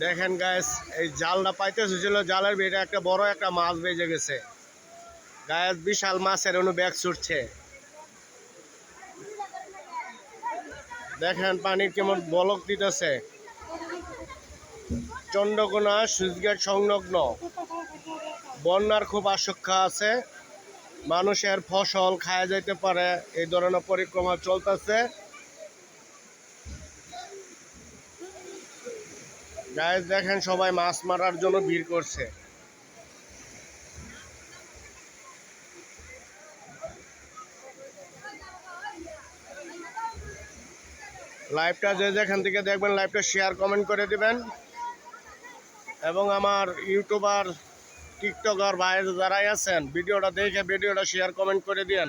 দেখেন গাইস, এই জালটা পাইতেছে ছিল, জালের ভিতরে একটা বড় একটা মাছ বেজে গেছে গাইস। বিশাল মাছের অনু ব্যাগ ছুটছে। দেখেন পানির কেমন বলক দিতেছে। চন্দ্রকোনা সুইচগেট সংলগ্ন বন্যার খুব আশঙ্কা আছে, মানুষের ফসল খায়া যাইতে পারে, এই ধরনের পরিক্রমা চলতেছে গাইস। দেখেন সবাই মাছ মারার জন্য ভিড় করছে। লাইভটা যে যেখান থেকে দেখবেন লাইভটা শেয়ার কমেন্ট করে দিবেন, এবং আমার ইউটিউবার টিকটকার ভাই যারাই আছেন ভিডিওটা দেখে ভিডিওটা শেয়ার কমেন্ট করে দিন।